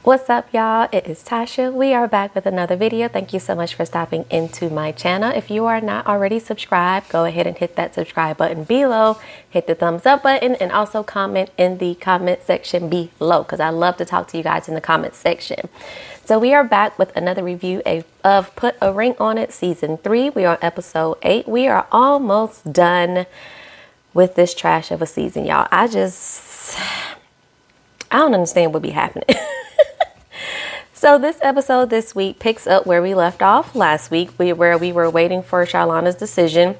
What's up, y'all? It is Tasha. We are back with another video. Thank you so much for stopping into my channel. If you are not already subscribed, go ahead and hit that subscribe button below. Hit the thumbs up button and also comment in the comment section below because I love to talk to you guys in the comment section. So we are back with another review of Put a Ring on It Season 3. We are on episode 8. We are almost done with this trash of a season, y'all. I don't understand what be happening. So this episode this week picks up where we left off last week, where we were waiting for Charlana's decision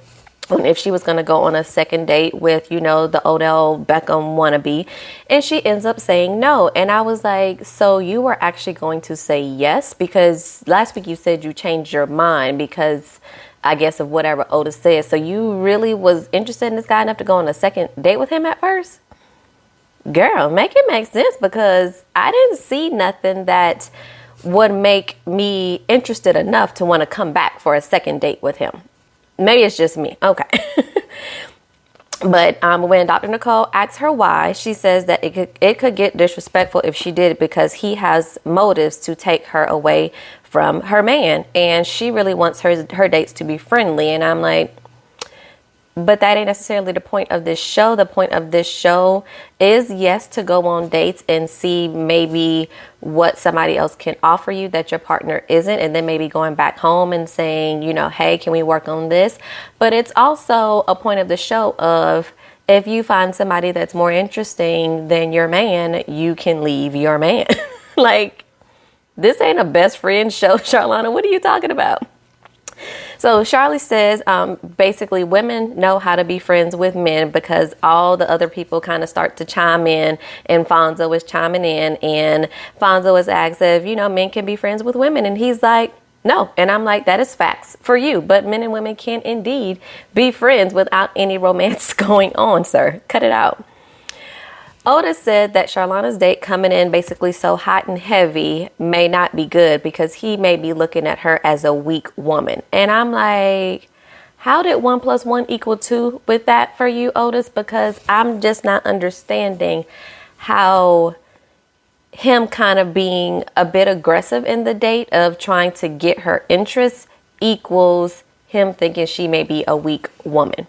on if she was going to go on a second date with, the Odell Beckham wannabe. And she ends up saying no. And I was like, so you were actually going to say yes? Because last week you said you changed your mind because I guess of whatever Otis said. So you really was interested in this guy enough to go on a second date with him at first? Girl, make it make sense, because I didn't see nothing that would make me interested enough to want to come back for a second date with him. Maybe it's just me. Okay. But when Dr. Nicole asks her why, she says that it could get disrespectful if she did it because he has motives to take her away from her man. And she really wants her dates to be friendly. And I'm like, but that ain't necessarily the point of this show. The point of this show is, yes, to go on dates and see maybe what somebody else can offer you that your partner isn't. And then maybe going back home and saying, hey, can we work on this? But it's also a point of the show of, if you find somebody that's more interesting than your man, you can leave your man. Like, this ain't a best friend show, Charlana. What are you talking about? So Charlie says, basically women know how to be friends with men because all the other people kind of start to chime in, and Fonzo is chiming in, and Fonzo is asked if, men can be friends with women. And he's like, no. And I'm like, that is facts for you. But men and women can indeed be friends without any romance going on, sir. Cut it out. Otis said that Charlana's date coming in basically so hot and heavy may not be good because he may be looking at her as a weak woman. And I'm like, how did 1 + 1 = 2 with that for you, Otis? Because I'm just not understanding how him kind of being a bit aggressive in the date of trying to get her interest equals him thinking she may be a weak woman.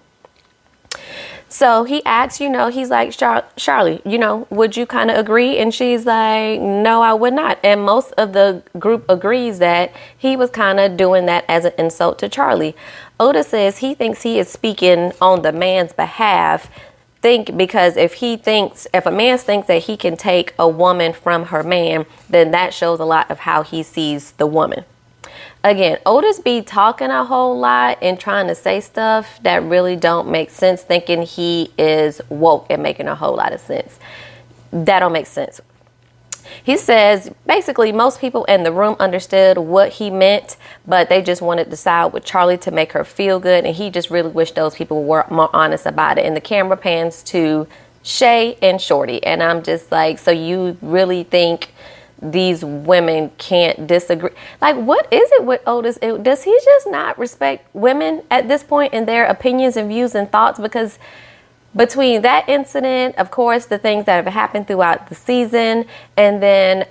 So he asks, he's like, Charlie, would you kind of agree? And she's like, no, I would not. And most of the group agrees that he was kind of doing that as an insult to Charlie. Otis says he thinks he is speaking on the man's behalf. Because if a man thinks that he can take a woman from her man, then that shows a lot of how he sees the woman. Again, Otis be talking a whole lot and trying to say stuff that really don't make sense, thinking he is woke and making a whole lot of sense. That don't make sense. He says basically most people in the room understood what he meant, but they just wanted to side with Charlie to make her feel good. And he just really wished those people were more honest about it. And the camera pans to Shay and Shorty. And I'm just like, so you really think these women can't disagree? Like, what is it with Otis? Does he just not respect women at this point in their opinions and views and thoughts? Because between that incident, of course, the things that have happened throughout the season, and then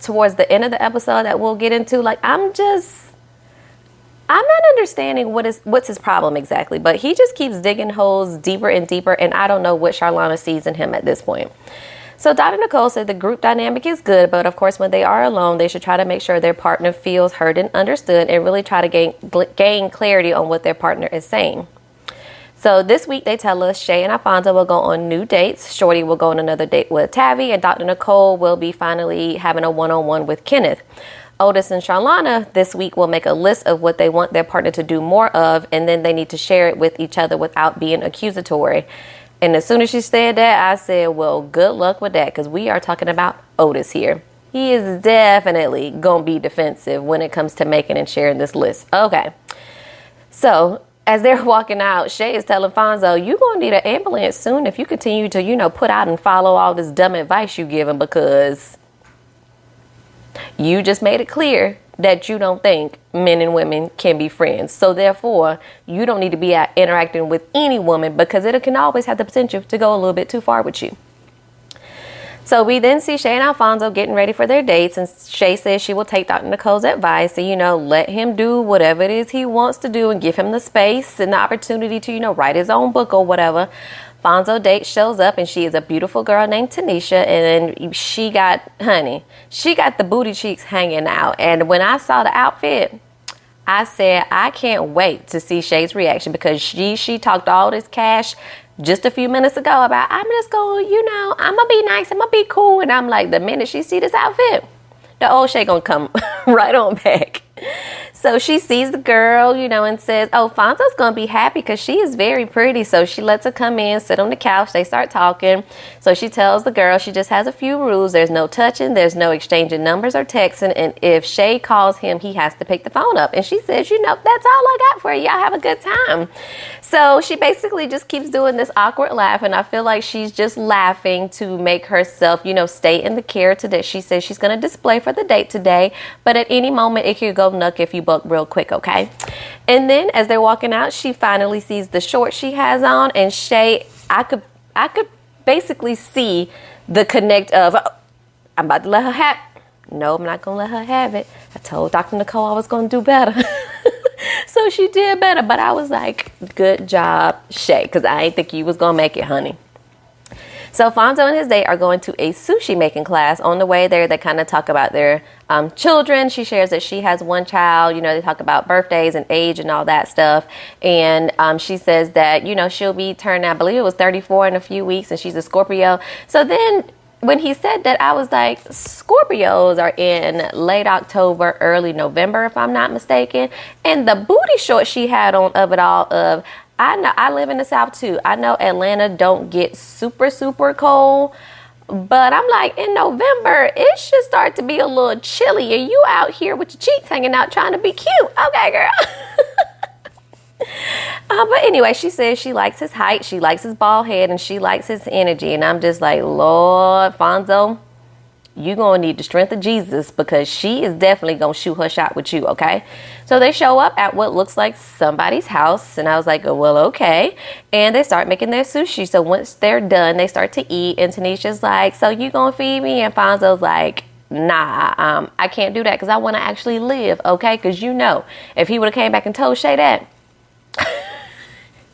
towards the end of the episode that we'll get into, like, I'm not understanding what's his problem exactly. But he just keeps digging holes deeper and deeper, and I don't know what Charlana sees in him at this point. So Dr. Nicole said the group dynamic is good, but of course, when they are alone, they should try to make sure their partner feels heard and understood, and really try to gain clarity on what their partner is saying. So this week, they tell us Shay and Alfonso will go on new dates. Shorty will go on another date with Tabby, and Dr. Nicole will be finally having a one-on-one with Kenneth. Otis and Charlana this week will make a list of what they want their partner to do more of, and then they need to share it with each other without being accusatory. And as soon as she said that, I said, well, good luck with that, because we are talking about Otis here. He is definitely going to be defensive when it comes to making and sharing this list. Okay. So as they're walking out, Shay is telling Fonzo, you're going to need an ambulance soon if you continue to, put out and follow all this dumb advice you give him, because you just made it clear that you don't think men and women can be friends. So therefore, you don't need to be out interacting with any woman, because it can always have the potential to go a little bit too far with you. So we then see Shay and Alfonso getting ready for their dates, and Shay says she will take Dr. Nicole's advice and, let him do whatever it is he wants to do and give him the space and the opportunity to, write his own book or whatever. Fonzo date shows up, and she is a beautiful girl named Tanisha, and she got the booty cheeks hanging out. And when I saw the outfit, I said, I can't wait to see Shay's reaction, because she talked all this cash just a few minutes ago about, I'm just going, I'm going to be nice, I'm going to be cool. And I'm like, the minute she see this outfit, the old Shay going to come right on back. So she sees the girl, and says, oh, Fonzo's going to be happy because she is very pretty. So she lets her come in, sit on the couch. They start talking. So she tells the girl she just has a few rules. There's no touching. There's no exchanging numbers or texting. And if Shay calls him, he has to pick the phone up. And she says, that's all I got for you. Y'all have a good time. So she basically just keeps doing this awkward laugh. And I feel like she's just laughing to make herself, stay in the character that she says she's going to display for the date today. But at any moment, it could go nuck if you book real quick, okay? And then as they're walking out, she finally sees the shorts she has on, and Shay, I could basically see the connect of, I'm about to let her have it. No, I'm not gonna let her have it. I told Dr. Nicole I was gonna do better. So she did better, but I was like, good job, Shay, because I ain't think you was gonna make it, honey. So Fonzo and his date are going to a sushi making class. On the way there, they kind of talk about their children. She shares that she has one child. They talk about birthdays and age and all that stuff. And she says that, she'll be turning, I believe it was 34 in a few weeks, and she's a Scorpio. So then when he said that, I was like, Scorpios are in late October, early November, if I'm not mistaken. And the booty shorts she had on of it all of, I know I live in the South too. I know Atlanta don't get super, super cold, but I'm like, in November, it should start to be a little chilly, and you out here with your cheeks hanging out trying to be cute. Okay, girl. But anyway, she says she likes his height, she likes his bald head, and she likes his energy. And I'm just like, Lord, Fonzo, you're going to need the strength of Jesus, because she is definitely going to shoot her shot with you, okay? So they show up at what looks like somebody's house, and I was like, oh, well, okay. And they start making their sushi. So once they're done, they start to eat, and Tanisha's like, so you going to feed me? And Fonzo's like, nah, I can't do that because I want to actually live, okay? Because if he would have came back and told Shay that,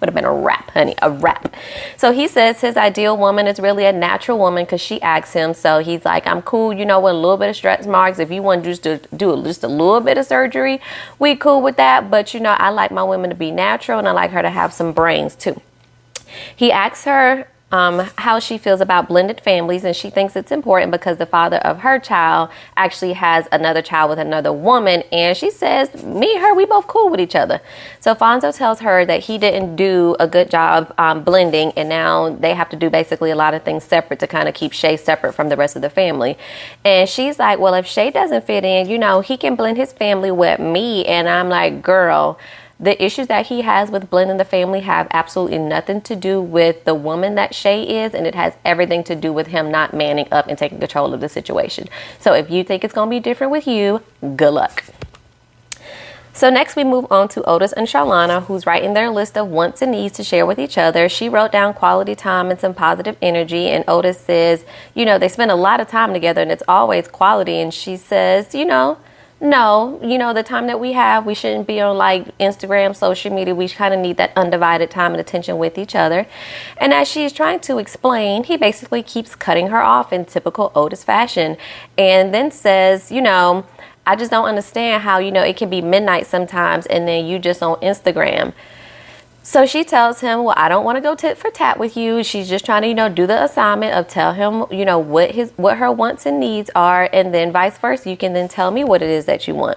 would have been a wrap, honey, a wrap. So he says his ideal woman is really a natural woman, because she asks him. So he's like, I'm cool, with a little bit of stretch marks. If you want just to do just a little bit of surgery, we cool with that. But I like my women to be natural, and I like her to have some brains too. He asks her how she feels about blended families, and she thinks it's important because the father of her child actually has another child with another woman, and she says, me and her, we both cool with each other. So Fonzo tells her that he didn't do a good job blending, and now they have to do basically a lot of things separate to kind of keep Shay separate from the rest of the family. And she's like, well, if Shay doesn't fit in, he can blend his family with me. And I'm like, girl, the issues that he has with blending the family have absolutely nothing to do with the woman that Shay is, and it has everything to do with him not manning up and taking control of the situation. So if you think it's going to be different with you, good luck. So next we move on to Otis and Charlana, who's writing their list of wants and needs to share with each other. She wrote down quality time and some positive energy, and Otis says, they spend a lot of time together and it's always quality. And she says, no, the time that we have, we shouldn't be on like Instagram, social media. We kind of need that undivided time and attention with each other. And as she's trying to explain, he basically keeps cutting her off in typical Otis fashion, and then says, I just don't understand how, it can be midnight sometimes and then you just on Instagram. So she tells him, well, I don't want to go tit for tat with you. She's just trying to, do the assignment of tell him, what her wants and needs are. And then vice versa. You can then tell me what it is that you want.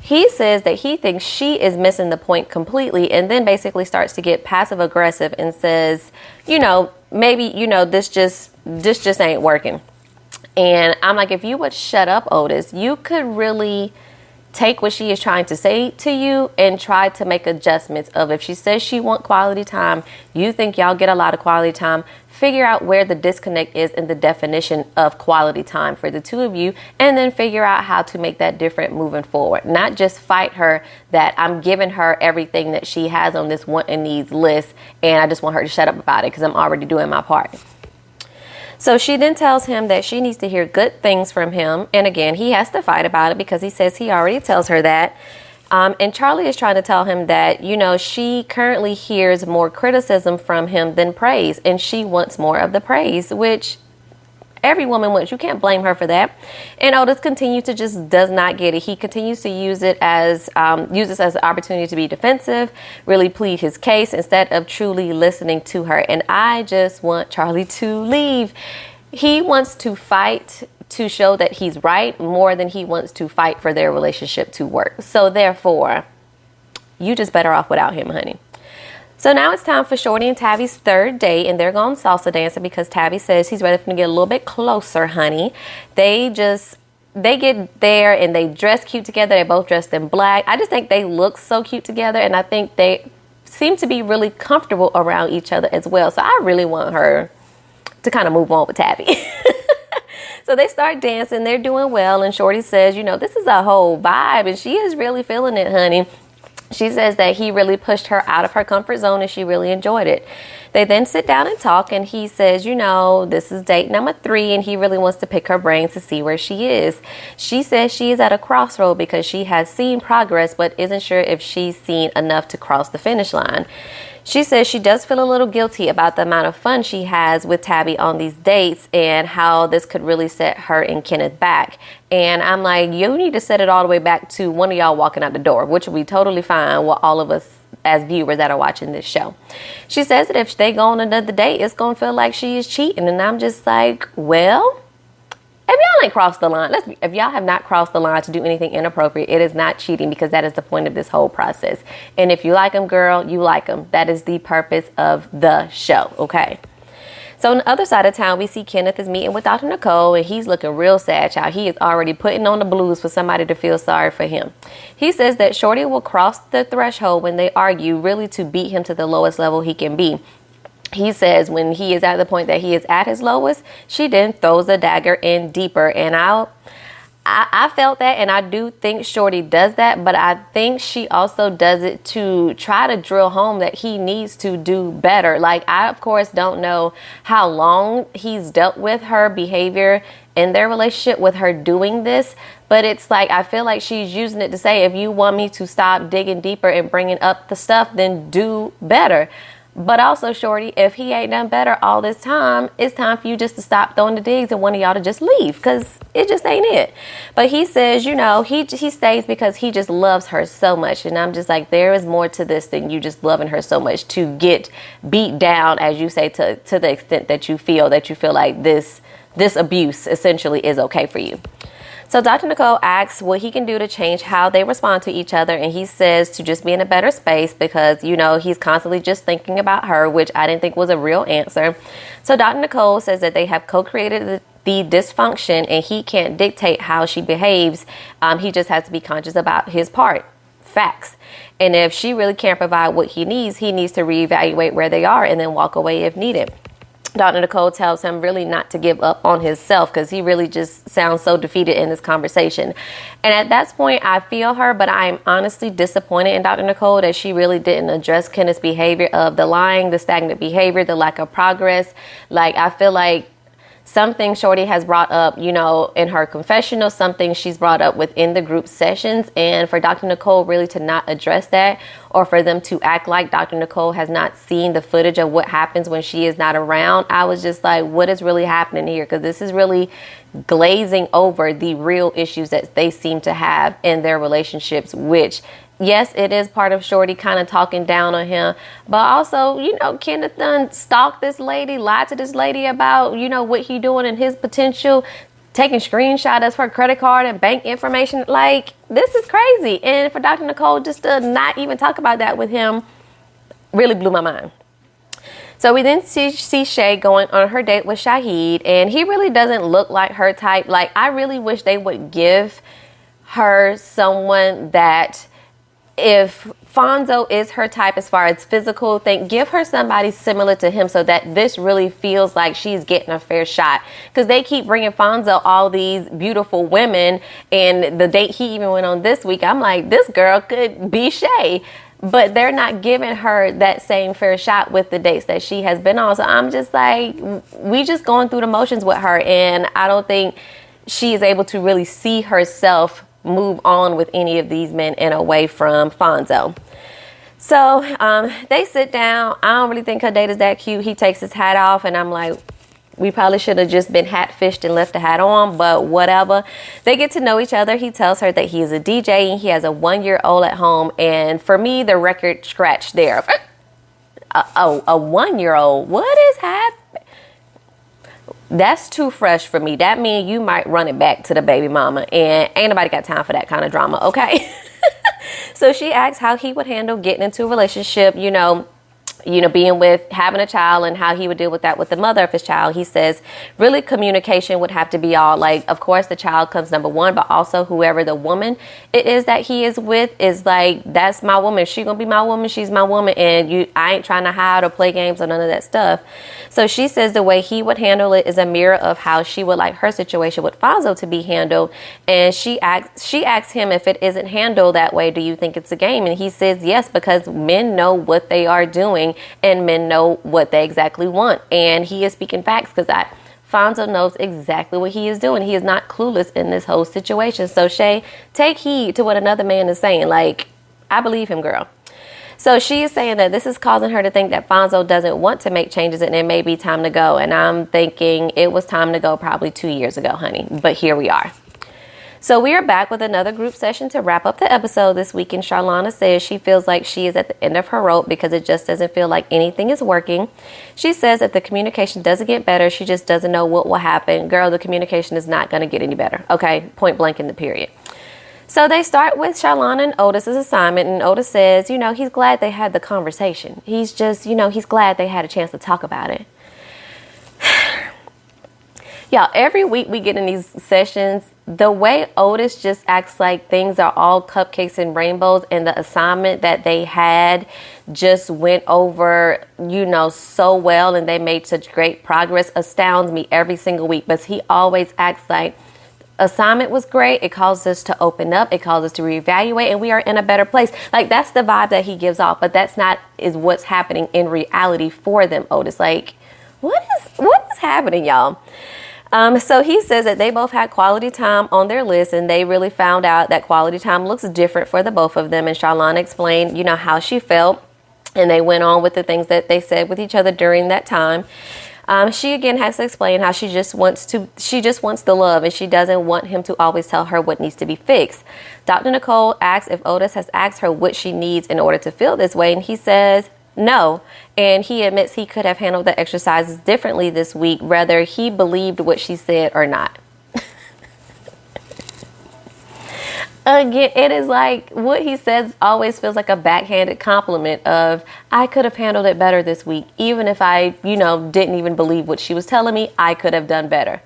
He says that he thinks she is missing the point completely, and then basically starts to get passive aggressive and says, maybe, this just ain't working. And I'm like, if you would shut up, Otis, you could really take what she is trying to say to you and try to make adjustments of, if she says she want quality time, you think y'all get a lot of quality time, figure out where the disconnect is in the definition of quality time for the two of you, and then figure out how to make that different moving forward. Not just fight her that I'm giving her everything that she has on this want and needs list, and I just want her to shut up about it because I'm already doing my part. So she then tells him that she needs to hear good things from him. And again, he has to fight about it because he says he already tells her that. And Charlie is trying to tell him that, she currently hears more criticism from him than praise. And she wants more of the praise, which every woman wants. You can't blame her for that. And Otis continues to just does not get it. He continues to use it as an opportunity to be defensive, really plead his case instead of truly listening to her. And I just want Charlie to leave. He wants to fight to show that he's right more than he wants to fight for their relationship to work. So therefore, you just better off without him, honey. So now it's time for Shorty and Tabby's third date, and they're going salsa dancing because Tabby says he's ready for them to get a little bit closer, honey. They get there and they dress cute together. They both dressed in black. I just think they look so cute together, and I think they seem to be really comfortable around each other as well. So I really want her to kind of move on with Tabby. So they start dancing. They're doing well, and Shorty says, this is a whole vibe, and she is really feeling it, honey. She says that he really pushed her out of her comfort zone and she really enjoyed it. They then sit down and talk, and he says, this is date number 3 and he really wants to pick her brain to see where she is. She says she is at a crossroad because she has seen progress but isn't sure if she's seen enough to cross the finish line. She says she does feel a little guilty about the amount of fun she has with Tabby on these dates and how this could really set her and Kenneth back. And I'm like, you need to set it all the way back to one of y'all walking out the door, which will be totally fine with all of us as viewers that are watching this show. She says that if they go on another date, it's going to feel like she is cheating. And I'm just like, well, if y'all ain't crossed the line, if y'all have not crossed the line to do anything inappropriate, it is not cheating because that is the point of this whole process. And if you like them, girl, you like them. That is the purpose of the show, okay? So on the other side of town, we see Kenneth is meeting with Dr. Nicole, and he's looking real sad, child. He is already putting on the blues for somebody to feel sorry for him. He says that Shorty will cross the threshold when they argue, really to beat him to the lowest level he can be. He says when he is at the point that he is at his lowest, she then throws a dagger in deeper. And I felt that, and I do think Shorty does that, but I think she also does it to try to drill home that he needs to do better. Like, I, of course, don't know how long he's dealt with her behavior in their relationship with her doing this, but it's like, I feel like she's using it to say, if you want me to stop digging deeper and bringing up the stuff, then do better. But also, Shorty, if he ain't done better all this time, it's time for you just to stop throwing the digs and one of y'all to just leave, because it just ain't it. But he says, he stays because he just loves her so much. And I'm just like, there is more to this than you just loving her so much to get beat down, as you say, to the extent that you feel like this abuse essentially is okay for you. So Dr. Nicole asks what he can do to change how they respond to each other. And he says to just be in a better space because, he's constantly just thinking about her, which I didn't think was a real answer. So Dr. Nicole says that they have co-created the dysfunction and he can't dictate how she behaves. He just has to be conscious about his part. Facts. And if she really can't provide what he needs to reevaluate where they are and then walk away if needed. Dr. Nicole tells him really not to give up on himself because he really just sounds so defeated in this conversation. And at that point, I feel her, but I'm honestly disappointed in Dr. Nicole that she really didn't address Kenneth's behavior of the lying, the stagnant behavior, the lack of progress. Like, I feel like something Shorty has brought up, in her confessional, something she's brought up within the group sessions. And for Dr. Nicole really to not address that, or for them to act like Dr. Nicole has not seen the footage of what happens when she is not around, I was just like, what is really happening here? Because this is really glazing over the real issues that they seem to have in their relationships, which, yes, it is part of Shorty kind of talking down on him. But also, Kenneth done stalked this lady, lied to this lady about, what he doing and his potential, taking screenshots of her credit card and bank information. Like, this is crazy. And for Dr. Nicole just to not even talk about that with him really blew my mind. So we then see Shay going on her date with Shahid, and he really doesn't look like her type. Like, I really wish they would give her someone that, if Fonzo is her type as far as physical thing, give her somebody similar to him so that this really feels like she's getting a fair shot. Because they keep bringing Fonzo all these beautiful women, and the date he even went on this week, I'm like, this girl could be Shay. but they're not giving her that same fair shot with the dates that she has been on. So I'm just like, we just going through the motions with her, and I don't think she is able to really see herself move on with any of these men and away from Fonzo. So they sit down. I don't really think her date is that cute. He takes his hat off, and I'm like, we probably should have just been hat-fished and left the hat on, but whatever. They get to know each other. He tells her that he is a DJ and he has a 1-year-old at home. And for me, the record scratched there. A 1-year-old? What is happening? That's too fresh for me. That means you might run it back to the baby mama, and ain't nobody got time for that kind of drama, okay? So she asks how he would handle getting into a relationship, being with, having a child, and how he would deal with that with the mother of his child. He says, really, communication would have to be all, like, of course, the child comes number one, but also whoever the woman it is that he is with is like, that's my woman. She gonna be my woman. She's my woman. And I ain't trying to hide or play games or none of that stuff. So she says the way he would handle it is a mirror of how she would like her situation with Fonzo to be handled. And she asks him, if it isn't handled that way, do you think it's a game? And he says yes, because men know what they are doing and men know what they exactly want. And he is speaking facts, because Fonzo knows exactly what he is doing. He is not clueless in this whole situation. So Shay, take heed to what another man is saying. Like, I believe him, girl. So she is saying that this is causing her to think that Fonzo doesn't want to make changes and it may be time to go. And I'm thinking it was time to go probably 2 years ago, honey. But here we are. So we are back with another group session to wrap up the episode this week. And Charlana says she feels like she is at the end of her rope because it just doesn't feel like anything is working. She says if the communication doesn't get better, she just doesn't know what will happen. Girl, the communication is not going to get any better. Okay, point blank in the period. So they start with Charlana and Otis's assignment, and Otis says, he's glad they had the conversation. He's just, he's glad they had a chance to talk about it. Y'all, every week we get in these sessions, the way Otis just acts like things are all cupcakes and rainbows, and the assignment that they had just went over, so well, and they made such great progress, astounds me every single week. But he always acts like assignment was great. It caused us to open up. It caused us to reevaluate, and we are in a better place. Like, that's the vibe that he gives off, but that's not is what's happening in reality for them, Otis. Like, what is happening, y'all? So he says that they both had quality time on their list, and they really found out that quality time looks different for the both of them. And Charlana explained, how she felt, and they went on with the things that they said with each other during that time. She again has to explain how she just wants the love, and she doesn't want him to always tell her what needs to be fixed. Dr. Nicole asks if Otis has asked her what she needs in order to feel this way, and he says no. And he admits he could have handled the exercises differently this week, whether he believed what she said or not. Again, it is like what he says always feels like a backhanded compliment of, I could have handled it better this week. Even if I, didn't even believe what she was telling me, I could have done better.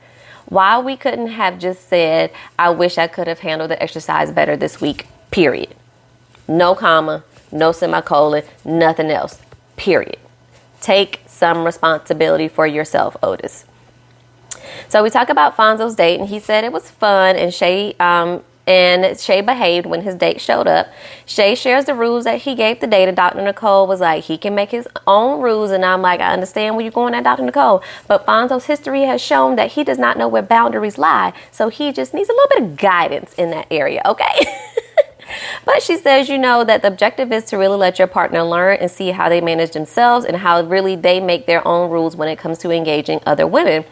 Why we couldn't have just said, I wish I could have handled the exercise better this week, period. No comma, no semicolon, nothing else, period. Take some responsibility for yourself, Otis. So we talk about Fonzo's date, and he said it was fun, and Shay behaved when his date showed up. Shay shares the rules that he gave the date, and Dr. Nicole was like, he can make his own rules. And I'm like, I understand where you're going at, Dr. Nicole. But Fonzo's history has shown that he does not know where boundaries lie. So he just needs a little bit of guidance in that area, okay? But she says, that the objective is to really let your partner learn and see how they manage themselves and how really they make their own rules when it comes to engaging other women.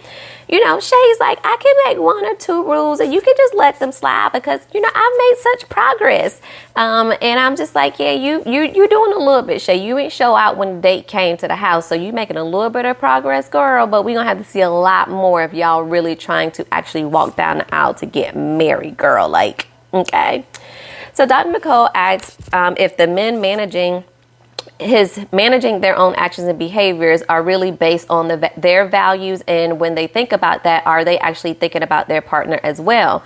Shay's like, I can make 1 or 2 rules and you can just let them slide because, I've made such progress. And I'm just like, yeah, you're doing a little bit, Shay. You ain't show out when the date came to the house. So you making a little bit of progress, girl. But we're going to have to see a lot more of y'all really trying to actually walk down the aisle to get married, girl. Like, okay. So Dr. Nicole asks if the men managing their own actions and behaviors are really based on their values, and when they think about that, are they actually thinking about their partner as well?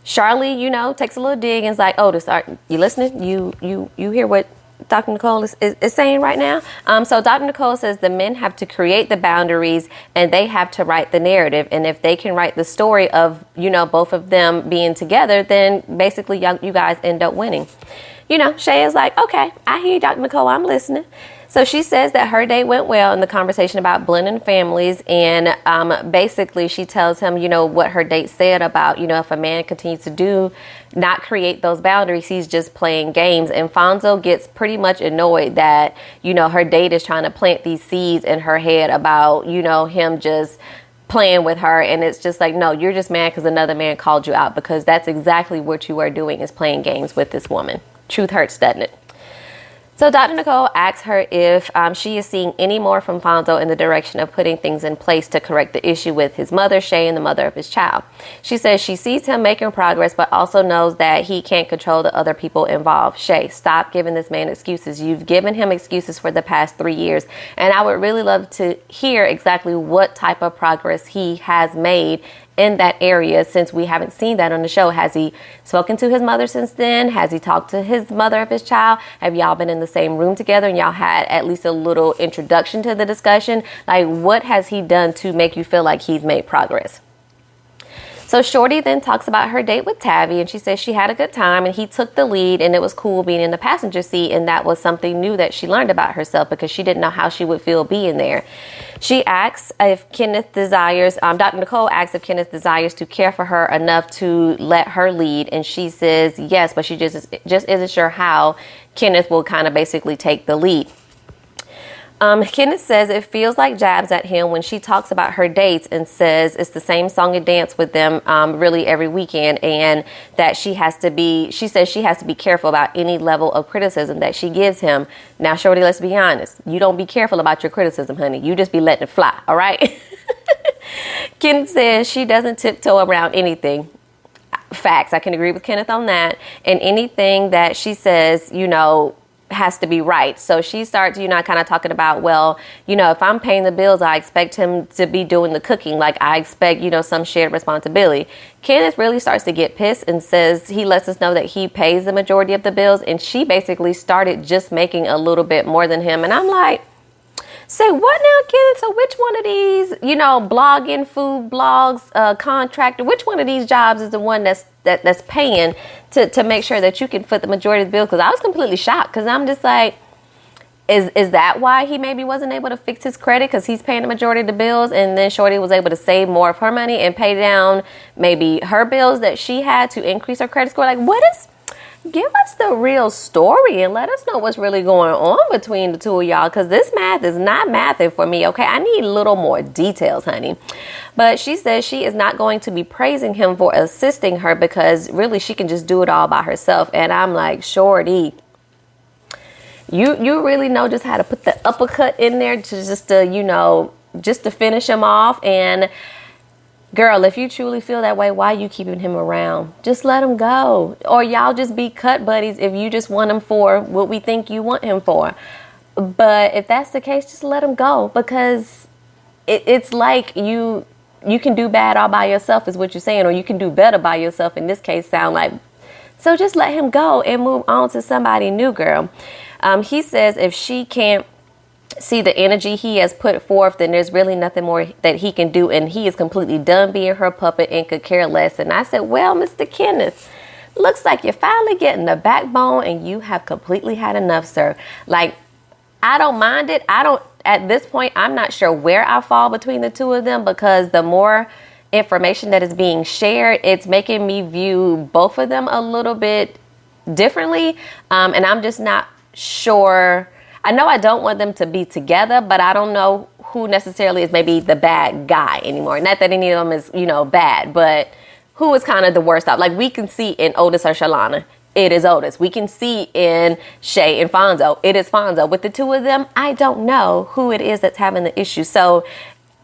Charlie, takes a little dig and is like, Otis, are you listening? You hear what Dr. Nicole is saying right now? So Dr. Nicole says the men have to create the boundaries and they have to write the narrative. And if they can write the story of, both of them being together, then basically you guys end up winning. Shay is like, okay, I hear you, Dr. Nicole, I'm listening. So she says that her date went well in the conversation about blending families. And basically she tells him, what her date said about, if a man continues to not create those boundaries, he's just playing games. And Fonzo gets pretty much annoyed that, her date is trying to plant these seeds in her head about, him just playing with her. And it's just like, no, you're just mad because another man called you out, because that's exactly what you are doing, is playing games with this woman. Truth hurts, doesn't it? So Dr. Nicole asks her if she is seeing any more from Fonzo in the direction of putting things in place to correct the issue with his mother, Shay, and the mother of his child. She says she sees him making progress, but also knows that he can't control the other people involved. Shay, stop giving this man excuses. You've given him excuses for the past 3 years, and I would really love to hear exactly what type of progress he has made in that area, since we haven't seen that on the show. Has he spoken to his mother since then? Has he talked to his mother of his child? Have y'all been in the same room together and y'all had at least a little introduction to the discussion? Like, what has he done to make you feel like he's made progress? So Shorty then talks about her date with Tabby, and she says she had a good time and he took the lead and it was cool being in the passenger seat, and that was something new that she learned about herself because she didn't know how she would feel being there. She asks if Kenneth desires, Dr. Nicole asks if Kenneth desires to care for her enough to let her lead, and she says yes, but she just isn't sure how Kenneth will kind of basically take the lead. Kenneth says it feels like jabs at him when she talks about her dates and says it's the same song and dance with them really every weekend, and that she says she has to be careful about any level of criticism that she gives him. Now, Shorty, let's be honest. You don't be careful about your criticism, honey. You just be letting it fly, all right? Kenneth says she doesn't tiptoe around anything. Facts. I can agree with Kenneth on that. And anything that she says, has to be right. So she starts, kind of talking about, well, if I'm paying the bills, I expect him to be doing the cooking. Like, I expect, some shared responsibility. Kenneth really starts to get pissed and says he lets us know that he pays the majority of the bills. And she basically started just making a little bit more than him. And I'm like, say what now, Kenneth? So which one of these, blogging, food blogs, contractor, which one of these jobs is the one that's paying to make sure that you can foot the majority of the bill? Because I was completely shocked, because I'm just like, is that why he maybe wasn't able to fix his credit? Because he's paying the majority of the bills, and then Shorty was able to save more of her money and pay down maybe her bills that she had to increase her credit score. Like, give us the real story and let us know what's really going on between the two of y'all, because this math is not mathing for me, okay? I need a little more details, honey. But she says she is not going to be praising him for assisting her, because really she can just do it all by herself. And I'm like, Shorty, you really know just how to put the uppercut in there to just to finish him off. And girl, if you truly feel that way, why are you keeping him around? Just let him go. Or y'all just be cut buddies if you just want him for what we think you want him for. But if that's the case, just let him go, because it's like you can do bad all by yourself is what you're saying, or you can do better by yourself. In this case, sound like. So just let him go and move on to somebody new, girl. He says if she can't see the energy he has put forth, then there's really nothing more that he can do, and he is completely done being her puppet and could care less. And I said, well, Mr. Kenneth, looks like you're finally getting the backbone and you have completely had enough, sir. Like, I don't mind it. At this point, I'm not sure where I fall between the two of them, because the more information that is being shared, it's making me view both of them a little bit differently. And I'm just not sure. I know I don't want them to be together, but I don't know who necessarily is maybe the bad guy anymore. Not that any of them is, bad, but who is kind of the worst off. Like, we can see in Otis or Charlana, it is Otis. We can see in Shay and Fonzo, it is Fonzo. With the two of them, I don't know who it is that's having the issue. So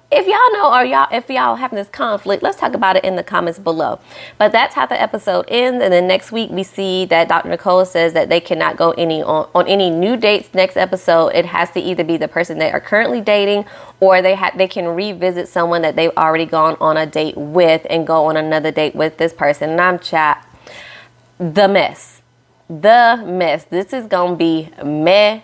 if y'all know, or if y'all having this conflict, let's talk about it in the comments below. But that's how the episode ends. And then next week we see that Dr. Nicole says that they cannot go on any new dates next episode. It has to either be the person they are currently dating, or they can revisit someone that they've already gone on a date with and go on another date with this person. And I'm the mess. This is gonna be messy,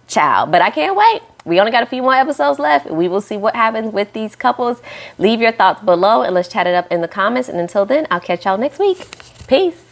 child. But I can't wait. We only got a few more episodes left. We will see what happens with these couples. Leave your thoughts below and let's chat it up in the comments. And until then, I'll catch y'all next week. Peace.